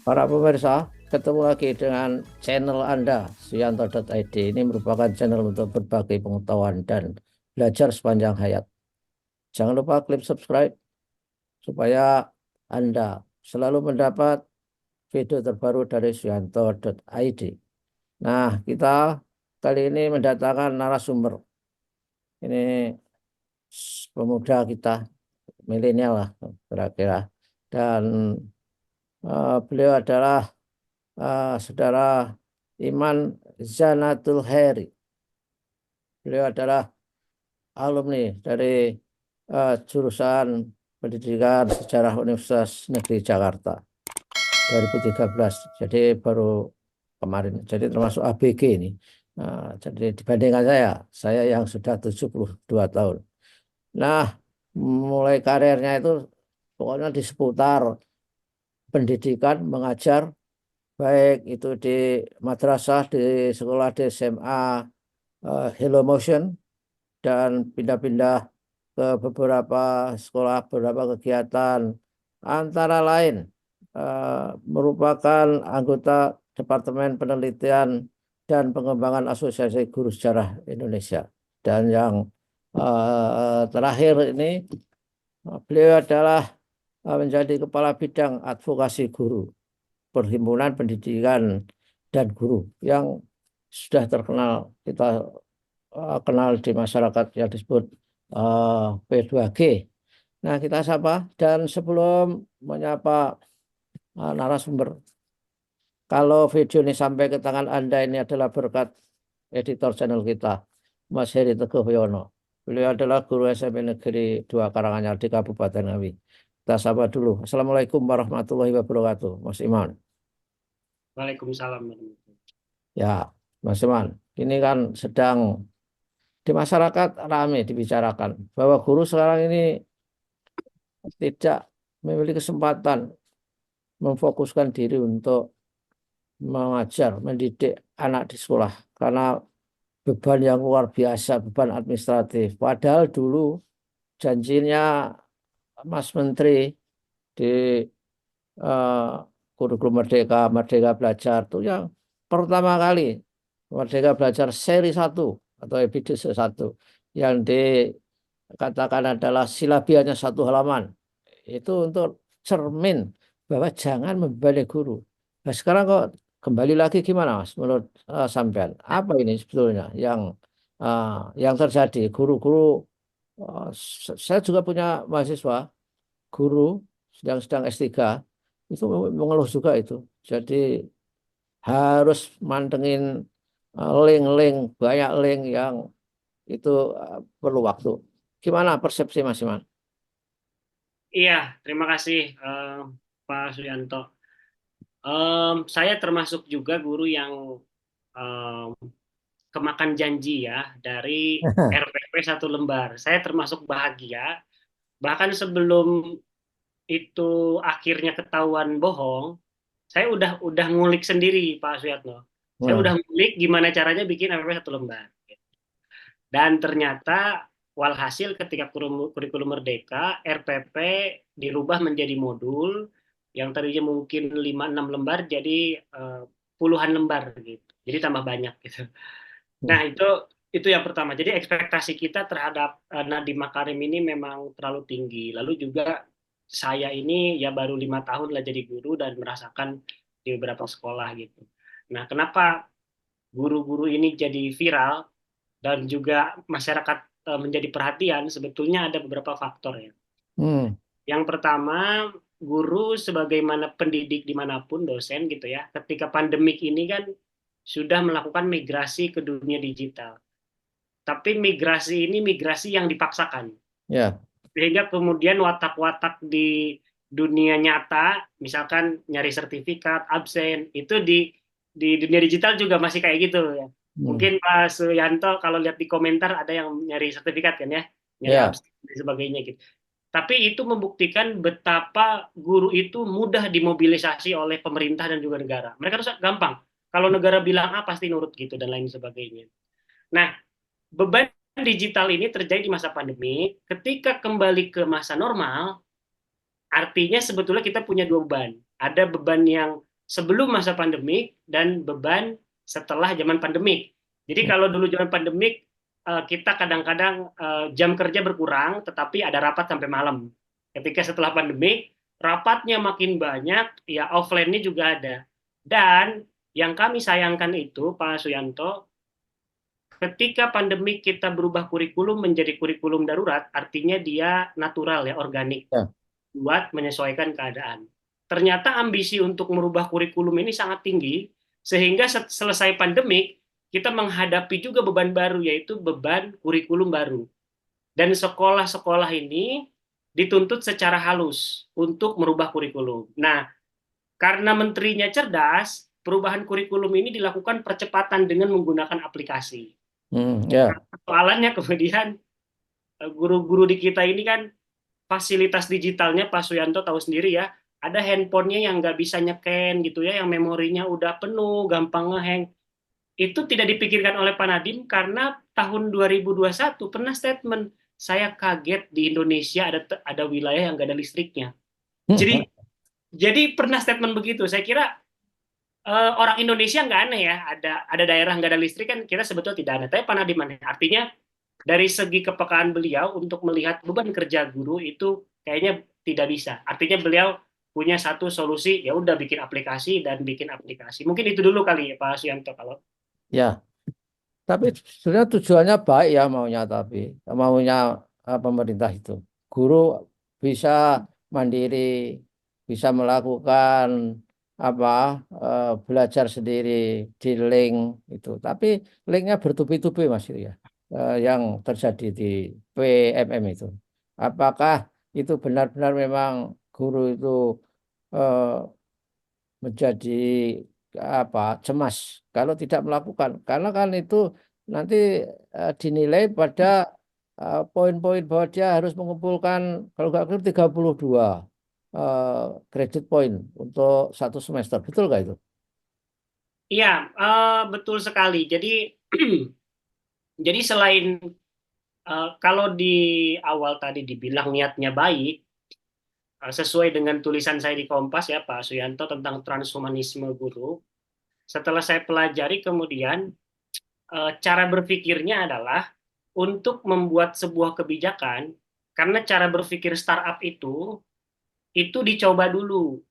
Para pemirsa, ketemu lagi dengan channel Anda, Suyanto.id. Ini merupakan channel untuk berbagi pengetahuan dan belajar sepanjang hayat. Jangan lupa klik subscribe supaya Anda selalu mendapat video terbaru dari Suyanto.id. Nah, kita kali ini mendatangkan narasumber. Ini pemuda kita, milenial lah kira-kira. Dan beliau adalah Saudara Iman Zanatul Heri. Beliau adalah alumni dari jurusan Pendidikan Sejarah Universitas Negeri Jakarta 2013. Jadi baru kemarin. Jadi termasuk ABG ini. Jadi dibandingkan saya yang sudah 72 tahun. Nah, mulai karirnya itu pokoknya di seputar pendidikan, mengajar, baik itu di madrasah, di sekolah, di SMA, Hello Motion, dan pindah-pindah ke beberapa sekolah, beberapa kegiatan, antara lain merupakan anggota Departemen Penelitian dan Pengembangan Asosiasi Guru Sejarah Indonesia. Dan yang terakhir ini, beliau adalah menjadi Kepala Bidang Advokasi Guru Perhimpunan Pendidikan dan Guru yang sudah terkenal, kita kenal di masyarakat, yang disebut P2G. Nah, kita sapa, dan sebelum menyapa narasumber, kalau video ini sampai ke tangan Anda, ini adalah berkat editor channel kita, Mas Heri Teguh Yono. Beliau adalah guru SMP Negeri 2 Karanganyar di Kabupaten Ngawi. Kita sapa dulu. Assalamualaikum warahmatullahi wabarakatuh, Mas Iman. Waalaikumsalam. Ya, Mas Iman, ini kan sedang di masyarakat ramai dibicarakan bahwa guru sekarang ini tidak memiliki kesempatan memfokuskan diri untuk mengajar, mendidik anak di sekolah karena beban yang luar biasa, beban administratif. Padahal dulu janjinya Mas Menteri di eh, kurikulum Merdeka, Merdeka Belajar itu yang pertama kali Merdeka Belajar seri 1 atau episode 1 yang dikatakan adalah silabianya 1 halaman. Itu untuk cermin bahwa jangan membebani guru. Nah, sekarang kok kembali lagi gimana, Mas, menurut sampean? Apa ini sebetulnya uh, yang terjadi? Guru-guru, saya juga punya mahasiswa guru sedang S3, itu mengeluh juga itu. Jadi harus mantengin link-link, banyak link yang itu perlu waktu. Gimana persepsi Mas Iman? Iya, terima kasih Pak Suyanto. Saya termasuk juga guru yang em, kemakan janji ya dari RPP 1 lembar. Saya termasuk bahagia. Bahkan sebelum itu akhirnya ketahuan bohong, saya udah ngulik sendiri Pak Suyatno. Saya Nah, udah ngulik gimana caranya bikin RPP 1 lembar. Dan ternyata walhasil ketika kurikulum Merdeka, RPP dirubah menjadi modul yang tadinya mungkin 5-6 lembar jadi puluhan lembar gitu. Jadi tambah banyak gitu. Nah, itu yang pertama. Jadi ekspektasi kita terhadap Nadiem Makarim ini memang terlalu tinggi. Lalu juga saya ini ya baru 5 tahun lah jadi guru dan merasakan di beberapa sekolah gitu. Nah, kenapa guru-guru ini jadi viral dan juga masyarakat menjadi perhatian, sebetulnya ada beberapa faktor ya. hmm, Yang pertama, guru sebagaimana pendidik dimanapun, dosen gitu ya, ketika pandemik ini kan sudah melakukan migrasi ke dunia digital. Tapi migrasi ini migrasi yang dipaksakan. ya, Sehingga kemudian watak-watak di dunia nyata, misalkan nyari sertifikat, absen, itu di dunia digital juga masih kayak gitu ya. hmm, Mungkin Pak Suyanto kalau lihat di komentar ada yang nyari sertifikat kan ya, nyari ya, absen dan sebagainya gitu. Tapi itu membuktikan betapa guru itu mudah dimobilisasi oleh pemerintah dan juga negara. Mereka harus gampang. Kalau negara bilang A pasti nurut gitu dan lain sebagainya. Nah, beban digital ini terjadi di masa pandemi. Ketika kembali ke masa normal, artinya sebetulnya kita punya 2 beban. Ada beban yang sebelum masa pandemik dan beban setelah zaman pandemik. Jadi kalau dulu zaman pandemik kita kadang-kadang jam kerja berkurang, tetapi ada rapat sampai malam. Ketika setelah pandemik, rapatnya makin banyak, ya offline-nya juga ada. Dan yang kami sayangkan itu, Pak Suyanto, ketika pandemi kita berubah kurikulum menjadi kurikulum darurat, artinya dia natural ya, organik, Ya. buat menyesuaikan keadaan. Ternyata ambisi untuk merubah kurikulum ini sangat tinggi, sehingga selesai pandemi kita menghadapi juga beban baru, yaitu beban kurikulum baru. Dan sekolah-sekolah ini dituntut secara halus untuk merubah kurikulum. Nah, karena menterinya cerdas, perubahan kurikulum ini dilakukan percepatan dengan menggunakan aplikasi. Ya. Soalannya kemudian guru-guru di kita ini kan fasilitas digitalnya Pak Suyanto tahu sendiri ya, ada handphonenya yang nggak bisa nyeken gitu ya, yang memorinya udah penuh, gampang ngehang. Itu tidak dipikirkan oleh Pak Nadiem karena tahun 2021 pernah statement, saya kaget di Indonesia ada wilayah yang nggak ada listriknya. Jadi pernah statement begitu. Saya kira orang Indonesia nggak aneh ya, ada daerah nggak ada listrik kan kita sebetulnya tidak aneh. Tapi Pak Nadiem aneh. Artinya dari segi kepekaan beliau untuk melihat beban kerja guru itu kayaknya tidak bisa. Artinya beliau punya satu solusi, ya udah bikin aplikasi dan bikin aplikasi. Mungkin itu dulu kali ya Pak Suyanto kalau. Ya, tapi sebenarnya tujuannya baik ya maunya pemerintah itu. Guru bisa mandiri, bisa melakukan apa belajar sendiri di link itu. Tapi linknya bertubi-tubi Mas itu ya, yang terjadi di PMM itu. Apakah itu benar-benar memang guru itu eh, menjadi cemas kalau tidak melakukan karena kan itu nanti dinilai pada poin-poin bahwa dia harus mengumpulkan kalau nggak keliru 32 kredit poin untuk satu semester, betul nggak itu? Iya, betul sekali. Jadi jadi selain kalau di awal tadi dibilang niatnya baik, sesuai dengan tulisan saya di Kompas ya Pak Suyanto tentang transhumanisme guru, setelah saya pelajari kemudian cara berpikirnya adalah untuk membuat sebuah kebijakan, karena cara berpikir startup itu dicoba dulu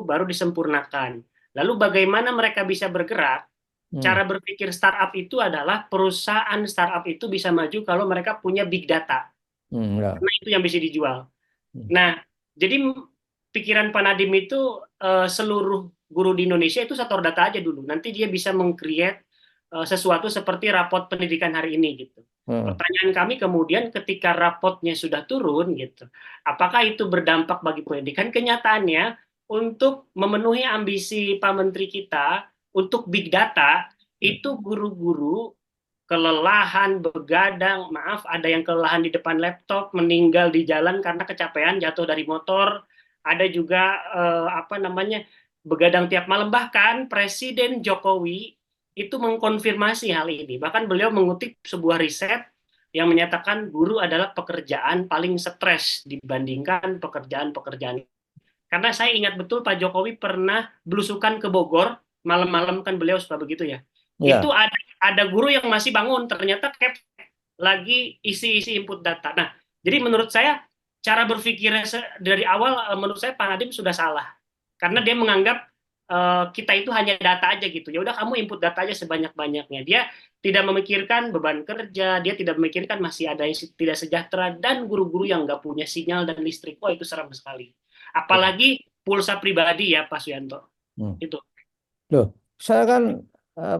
baru disempurnakan. Lalu bagaimana mereka bisa bergerak? Hmm. Cara berpikir startup itu adalah perusahaan startup itu bisa maju kalau mereka punya big data, Ya. karena itu yang bisa dijual. Hmm. Nah, jadi pikiran Pak Nadiem itu seluruh guru di Indonesia itu setor data aja dulu. Nanti dia bisa meng-create sesuatu seperti rapot pendidikan hari ini gitu. Hmm. Pertanyaan kami kemudian ketika rapotnya sudah turun gitu, apakah itu berdampak bagi pendidikan? Kenyataannya untuk memenuhi ambisi Pak Menteri kita untuk big data itu guru-guru kelelahan, begadang, maaf, ada yang kelelahan di depan laptop, meninggal di jalan karena kecapean, jatuh dari motor, ada juga apa namanya begadang tiap malam. Bahkan Presiden Jokowi itu mengkonfirmasi hal ini. Bahkan beliau mengutip sebuah riset yang menyatakan guru adalah pekerjaan paling stres dibandingkan pekerjaan-pekerjaan. Karena saya ingat betul Pak Jokowi pernah belusukan ke Bogor, malam-malam kan beliau suka begitu ya. Itu Ya. ada guru yang masih bangun, ternyata lagi isi-isi input data. Nah, jadi menurut saya cara berpikirnya dari awal menurut saya Pak Nadiem sudah salah. Karena dia menganggap kita itu hanya data aja gitu. Ya udah kamu input data aja sebanyak-banyaknya. Dia tidak memikirkan beban kerja, dia tidak memikirkan masih ada yang tidak sejahtera dan guru-guru yang nggak punya sinyal dan listrik. Wah, itu seram sekali. Apalagi pulsa pribadi ya Pak Suyanto. Hmm. Itu. Loh, saya kan eh,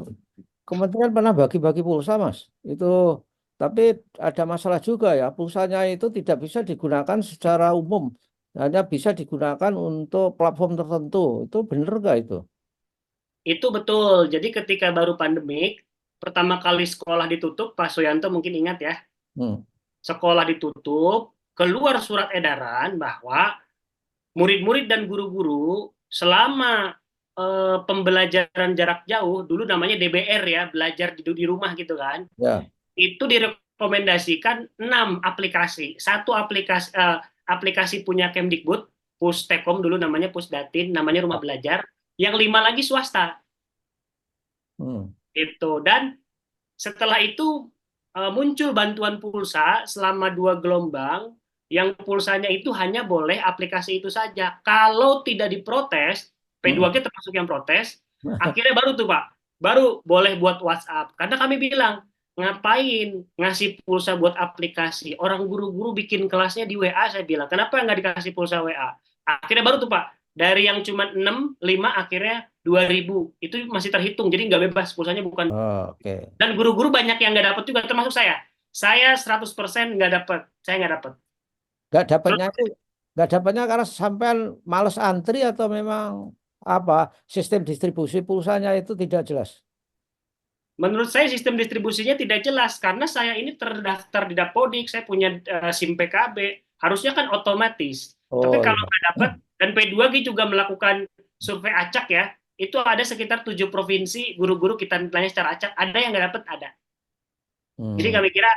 kementerian pernah bagi-bagi pulsa, Mas. Itu tapi ada masalah juga ya. Pulsanya itu tidak bisa digunakan secara umum. Hanya bisa digunakan untuk platform tertentu. Itu benar nggak itu? Itu betul. Jadi ketika baru pandemik, pertama kali sekolah ditutup, Pak Suyanto mungkin ingat ya, Hmm. sekolah ditutup, keluar surat edaran bahwa murid-murid dan guru-guru selama pembelajaran jarak jauh, dulu namanya DBR ya, belajar di rumah gitu kan, Ya. itu direkomendasikan 6 aplikasi. Satu aplikasi punya Kemdikbud, Pustekom dulu namanya, Pusdatin namanya rumah belajar, yang 5 lagi swasta Hmm. itu. Dan setelah itu muncul bantuan pulsa selama 2 gelombang, yang pulsanya itu hanya boleh aplikasi itu saja. Kalau tidak diprotes, Hmm. P2G termasuk yang protes, akhirnya baru tuh Pak, baru boleh buat WhatsApp. Karena kami bilang, ngapain ngasih pulsa buat aplikasi? Orang guru-guru bikin kelasnya di WA, saya bilang. Kenapa nggak dikasih pulsa WA? Akhirnya baru tuh Pak, dari yang cuma 6, 5 akhirnya 2.000. Itu masih terhitung, jadi nggak bebas, pulsanya bukan. Oke. Dan guru-guru banyak yang nggak dapat juga, termasuk saya. Saya 100% nggak dapat, saya nggak dapat. Nggak Terus dapatnya itu, nggak dapatnya karena sampean males antri atau memang apa sistem distribusi pulsanya itu tidak jelas. menurut saya sistem distribusinya tidak jelas, karena saya ini terdaftar di Dapodik, saya punya SIM PKB, harusnya kan otomatis. Tapi Oh kalau iya. nggak dapat, dan P2G juga melakukan survei acak ya, itu ada sekitar 7 provinsi, guru-guru kita tanya secara acak, ada yang nggak dapat, ada. Jadi Hmm. kami kira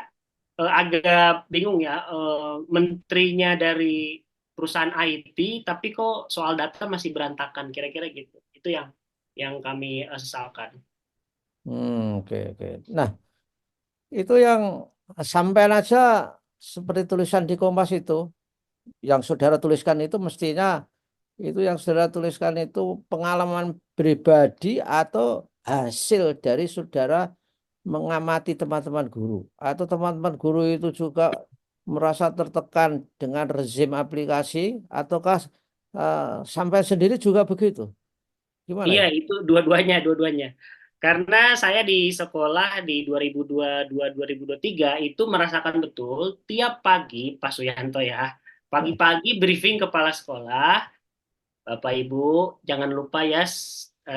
agak bingung ya, menterinya dari perusahaan IT, tapi kok soal data masih berantakan, kira-kira gitu. Itu yang kami sesalkan. Oke, oke. Nah, itu yang sampean aja seperti tulisan di Kompas itu, yang saudara tuliskan itu mestinya itu yang saudara tuliskan itu pengalaman pribadi atau hasil dari saudara mengamati teman-teman guru atau teman-teman guru itu juga merasa tertekan dengan rezim aplikasi ataukah eh, sampai sendiri juga begitu? Gimana Iya, itu? itu dua-duanya, dua-duanya. Karena saya di sekolah di 2022-2023 itu merasakan betul tiap pagi, Pak Suyanto ya, pagi-pagi briefing kepala sekolah, Bapak Ibu jangan lupa ya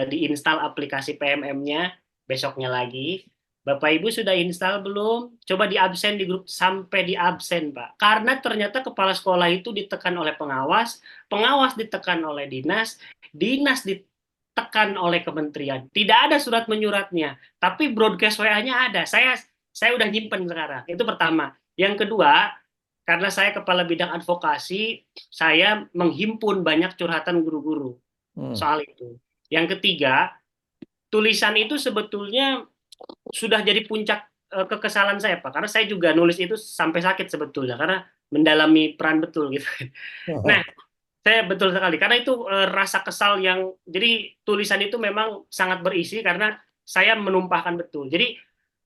diinstal aplikasi PMM-nya besoknya lagi. Bapak Ibu sudah install belum? Coba di absen di grup, sampai di absen, Pak. Karena ternyata kepala sekolah itu ditekan oleh pengawas, pengawas ditekan oleh dinas, dinas ditekan oleh kementerian. Tidak ada surat menyuratnya, tapi broadcast WA-nya ada. Saya udah nyimpen sekarang. Itu pertama. Yang kedua, karena saya kepala bidang advokasi, saya menghimpun banyak curhatan guru-guru Hmm. soal itu. Yang ketiga, tulisan itu sebetulnya sudah jadi puncak kekesalan saya, Pak. Karena saya juga nulis itu sampai sakit sebetulnya, karena mendalami peran betul gitu. Nah, saya betul sekali. Karena itu rasa kesal yang, jadi tulisan itu memang sangat berisi karena saya menumpahkan betul. Jadi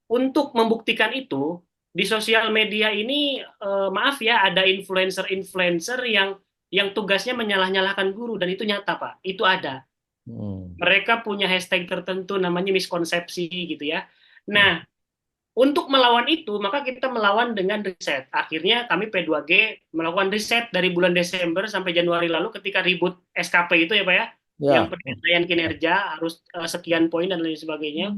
untuk membuktikan itu, di sosial media ini maaf ya, ada influencer-influencer yang tugasnya menyalah-nyalahkan guru, dan itu nyata Pak, itu ada. Hmm. Mereka punya hashtag tertentu namanya miskonsepsi gitu ya. Hmm. Nah, untuk melawan itu, maka kita melawan dengan riset. Akhirnya kami P2G melakukan riset dari bulan Desember sampai Januari lalu ketika ribut SKP itu ya Pak ya, yang Ya. penilaian kinerja harus sekian poin dan lain sebagainya.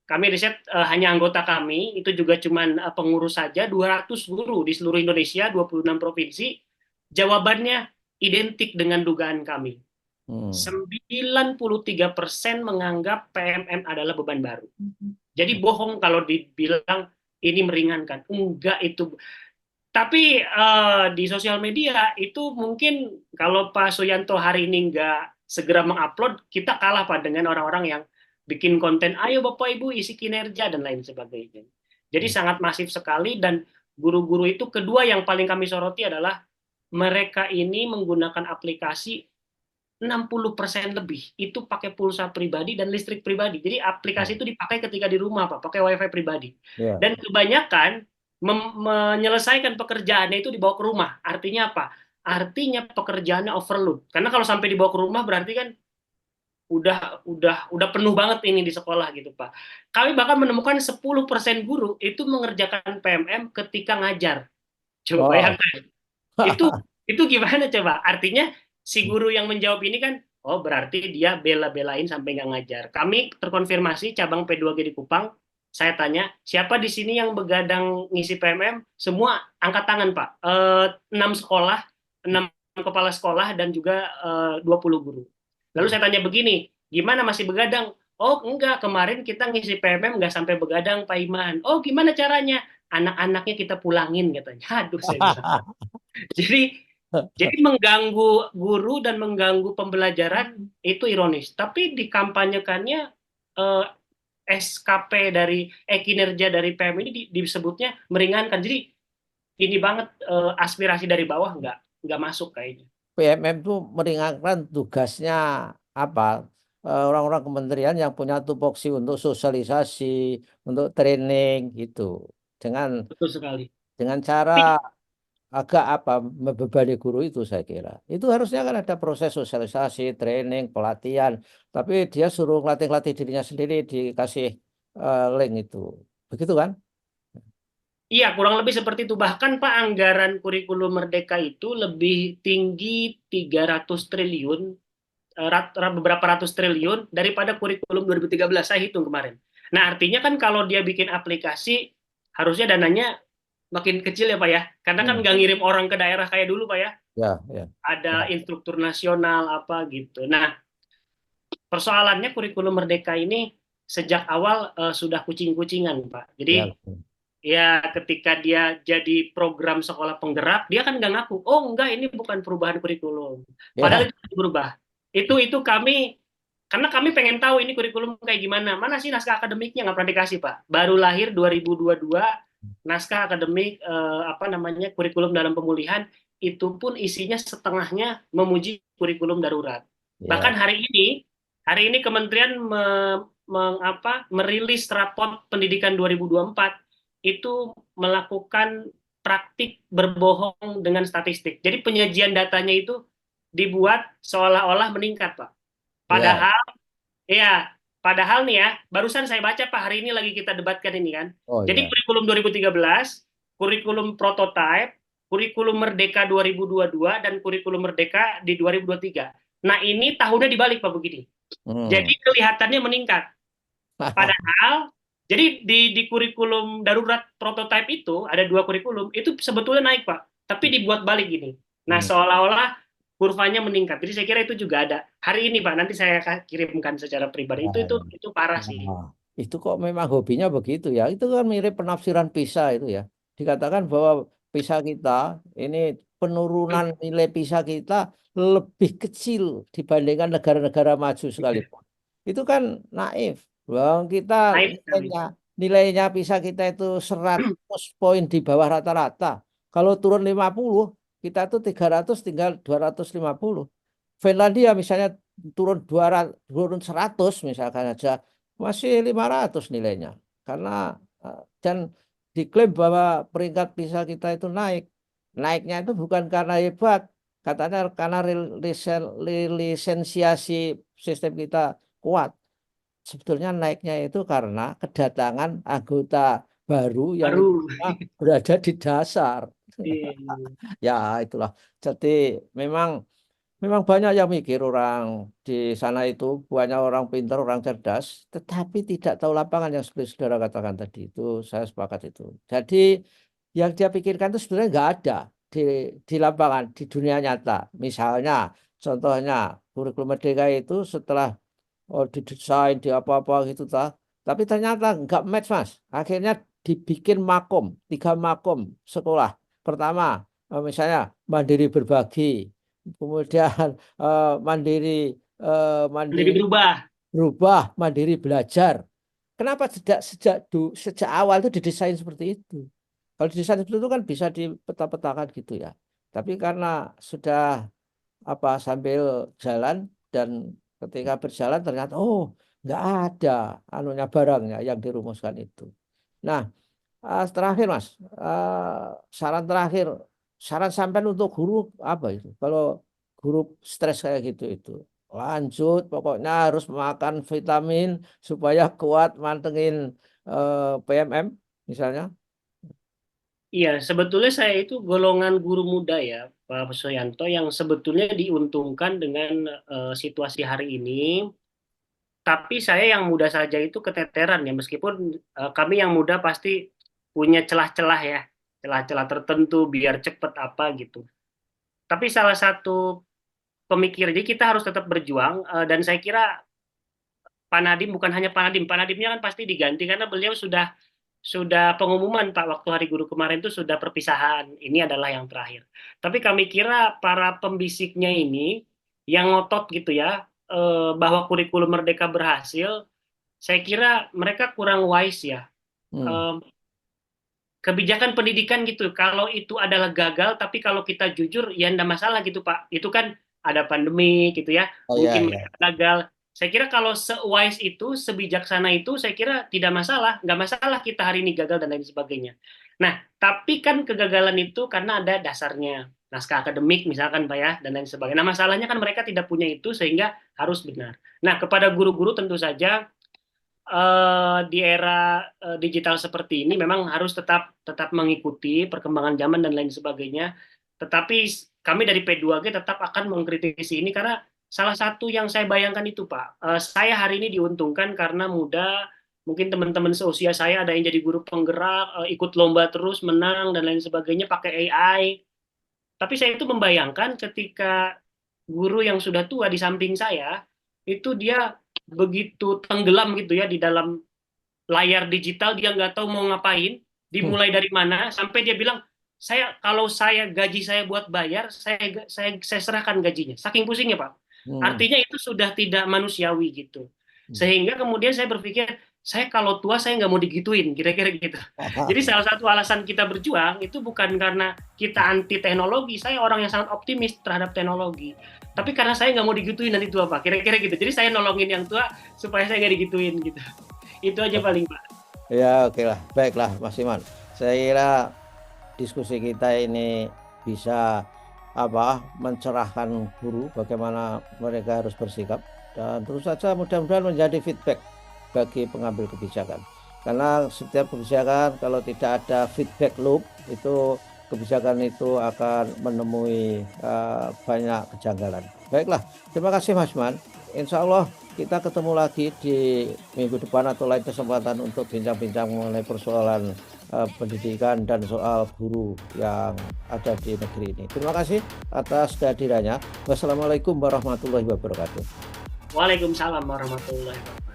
Kami riset hanya anggota kami, itu juga cuma pengurus saja, 200 guru di seluruh Indonesia, 26 provinsi. Jawabannya identik dengan dugaan kami. Hmm. 93% menganggap PMM adalah beban baru. Jadi bohong kalau dibilang ini meringankan. Enggak itu. Tapi di sosial media itu mungkin kalau Pak Suyanto hari ini nggak segera mengupload, kita kalah Pak dengan orang-orang yang bikin konten, ayo Bapak Ibu isi kinerja dan lain sebagainya. Jadi sangat masif sekali, dan guru-guru itu kedua yang paling kami soroti adalah mereka ini menggunakan aplikasi 60% lebih itu pakai pulsa pribadi dan listrik pribadi. Jadi aplikasi Hmm. itu dipakai ketika di rumah, Pak, pakai WiFi pribadi. Ya. Dan kebanyakan menyelesaikan pekerjaannya itu dibawa ke rumah. Artinya apa? Artinya pekerjaannya overload. Karena kalau sampai dibawa ke rumah berarti kan udah penuh banget ini di sekolah gitu, Pak. Kami bahkan menemukan 10% guru itu mengerjakan PMM ketika ngajar. Coba Oh. bayangkan. Itu itu gimana coba? Artinya si guru yang menjawab ini kan, oh berarti dia bela-belain sampai nggak ngajar. Kami terkonfirmasi cabang P2G di Kupang, saya tanya, siapa di sini yang begadang ngisi PMM? Semua angkat tangan, Pak. 6 sekolah, 6 kepala sekolah, dan juga 20 guru. Lalu saya tanya begini, gimana masih begadang? Oh enggak, kemarin kita ngisi PMM nggak sampai begadang, Pak Iman. Oh gimana caranya? Anak-anaknya kita pulangin katanya. Aduh, saya bilang. Jadi Jadi mengganggu guru dan mengganggu pembelajaran itu ironis. Tapi dikampanyekannya eh, SKP dari kinerja dari PM ini disebutnya meringankan. Jadi ini banget aspirasi dari bawah nggak masuk kayaknya. PMM itu meringankan tugasnya apa? Orang-orang kementerian yang punya tupoksi untuk sosialisasi, untuk training gitu. Dengan Betul sekali. dengan cara Tapi agak apa membebani guru itu saya kira. Itu harusnya kan ada proses sosialisasi, training, pelatihan. Tapi dia suruh latih-latih dirinya sendiri dikasih link itu. Begitu kan? iya, kurang lebih seperti itu. Bahkan Pak, anggaran kurikulum Merdeka itu lebih tinggi 300 triliun, beberapa ratus triliun daripada kurikulum 2013. Saya hitung kemarin. Nah, artinya kan kalau dia bikin aplikasi, harusnya dananya makin kecil ya Pak ya. Karena kan Hmm. nggak ngirim orang ke daerah kayak dulu Pak ya. Ya, ya, Ada ya, instruktur nasional apa gitu. Nah, persoalannya kurikulum Merdeka ini sejak awal sudah kucing-kucingan Pak. ya. Jadi ya ketika dia jadi program sekolah penggerak, dia kan nggak ngaku, oh enggak ini bukan perubahan kurikulum. Ya, Padahal itu berubah. Itu kami, karena kami pengen tahu ini kurikulum kayak gimana. Mana sih naskah akademiknya nggak pernah dikasih Pak. Baru lahir 2022 naskah akademik apa namanya kurikulum dalam pemulihan itu pun isinya setengahnya memuji kurikulum darurat. Bahkan ya. hari ini kementerian merilis raport pendidikan 2024 itu melakukan praktik berbohong dengan statistik. Jadi penyajian datanya itu dibuat seolah-olah meningkat, Pak. Ya. Padahal, ya, padahal nih ya, barusan saya baca Pak, hari ini lagi kita debatkan ini kan. Oh Jadi ya. kurikulum 2013, kurikulum prototype, kurikulum Merdeka 2022, dan kurikulum Merdeka di 2023. Nah ini tahunnya dibalik Pak begini. Jadi Hmm. kelihatannya meningkat. Padahal, jadi di kurikulum darurat prototype itu ada dua kurikulum, itu sebetulnya naik Pak, tapi dibuat balik gini. Nah, Hmm. seolah-olah kurvanya meningkat. Jadi saya kira itu juga ada. Hari ini Pak, nanti saya akan kirimkan secara pribadi. Ya, Itu parah sih. nah, itu kok memang hobinya begitu ya. Itu kan mirip penafsiran PISA itu ya. Dikatakan bahwa PISA kita ini penurunan nilai PISA kita lebih kecil dibandingkan negara-negara maju sekalipun. Itu kan naif. Bang, kita Naik sekali. nilainya nilainya PISA kita itu 100 poin di bawah rata-rata. Kalau turun 50, kita tuh 300 tinggal 250. Finlandia misalnya turun 100 misalkan aja masih 500 nilainya karena dan diklaim bahwa peringkat PISA kita itu naiknya itu bukan karena hebat katanya karena lisensiasi sistem kita kuat sebetulnya naiknya itu karena kedatangan anggota baru yang itu Baru. berada di dasar Iya. ya itulah jadi memang memang banyak yang mikir orang di sana itu, banyak orang pintar, orang cerdas, tetapi tidak tahu lapangan yang seperti saudara katakan tadi itu, saya sepakat itu. Jadi yang dia pikirkan itu sebenarnya nggak ada di di lapangan, di dunia nyata. Misalnya, contohnya kurikulum Merdeka itu setelah didesain, di apa-apa gitu, tapi ternyata nggak match mas. Akhirnya dibikin makom, 3 makom sekolah. Pertama, misalnya mandiri berbagi, kemudian mandiri Jadi mandiri berubah. berubah, mandiri belajar. Kenapa sejak sejak sejak awal itu didesain seperti itu? Kalau didesain seperti itu kan bisa dipeta-petakan gitu ya. Tapi karena sudah apa sambil jalan dan ketika berjalan ternyata oh nggak ada anunya barangnya yang dirumuskan itu. Nah, terakhir Mas, saran terakhir, saran sampean untuk guru apa itu? Kalau guru stres kayak gitu itu, lanjut pokoknya harus makan vitamin supaya kuat mantengin PMM misalnya. Iya, sebetulnya saya itu golongan guru muda ya, Pak Suyanto, yang sebetulnya diuntungkan dengan situasi hari ini. Tapi saya yang muda saja itu keteteran ya, meskipun kami yang muda pasti punya celah-celah ya, celah-celah tertentu biar cepet apa gitu. Tapi salah satu pemikir, jadi kita harus tetap berjuang, dan saya kira Pak Nadiem, bukan hanya Pak Nadiem, Pak Nadiemnya kan pasti diganti karena beliau sudah sudah pengumuman Pak, waktu Hari Guru kemarin itu sudah perpisahan. Ini adalah yang terakhir. Tapi kami kira para pembisiknya ini yang ngotot gitu ya, bahwa kurikulum Merdeka berhasil, saya kira mereka kurang wise ya. Hmm. Eh, Kebijakan pendidikan gitu, kalau itu adalah gagal, tapi kalau kita jujur ya enggak masalah gitu Pak. Itu kan ada pandemi gitu ya, Oh ya mungkin ya. mereka gagal. Saya kira kalau se-wise itu, sebijaksana itu, saya kira tidak masalah. Nggak masalah kita hari ini gagal dan lain sebagainya. Nah, tapi kan kegagalan itu karena ada dasarnya. Naskah akademik misalkan Pak ya, dan lain sebagainya. Nah, masalahnya kan mereka tidak punya itu sehingga harus benar. Nah, kepada guru-guru tentu saja di era digital seperti ini memang harus tetap tetap mengikuti perkembangan zaman dan lain sebagainya. Tetapi kami dari P2G tetap akan mengkritisi ini karena salah satu yang saya bayangkan itu Pak, saya hari ini diuntungkan karena muda, mungkin teman-teman seusia saya ada yang jadi guru penggerak, ikut lomba terus menang dan lain sebagainya pakai AI. Tapi saya itu membayangkan ketika guru yang sudah tua di samping saya, itu dia begitu tenggelam gitu ya di dalam layar digital, dia nggak tahu mau ngapain, Hmm. dimulai dari mana, sampai dia bilang, kalau saya gaji saya buat bayar, saya serahkan gajinya. Saking pusingnya Pak. Hmm. Artinya itu sudah tidak manusiawi gitu. Hmm. Sehingga kemudian saya berpikir, saya kalau tua saya nggak mau digituin, kira-kira gitu. Jadi salah satu alasan kita berjuang itu bukan karena kita anti teknologi, saya orang yang sangat optimis terhadap teknologi. Tapi karena saya nggak mau digituin nanti tua Pak, kira-kira gitu. Jadi saya nolongin yang tua supaya saya nggak digituin gitu. Itu aja paling Pak. Ya, oke lah. Baiklah, Mas Iman. Saya kira diskusi kita ini bisa mencerahkan guru bagaimana mereka harus bersikap, dan terus saja mudah-mudahan menjadi feedback bagi pengambil kebijakan. Karena setiap kebijakan kalau tidak ada feedback loop, itu kebijakan itu akan menemui banyak kejanggalan. Baiklah, terima kasih Mas Man. Insya Allah kita ketemu lagi di minggu depan atau lain kesempatan untuk bincang-bincang mengenai persoalan pendidikan dan soal guru yang ada di negeri ini. Terima kasih atas kehadirannya. Wassalamualaikum warahmatullahi wabarakatuh. Waalaikumsalam warahmatullahi wabarakatuh.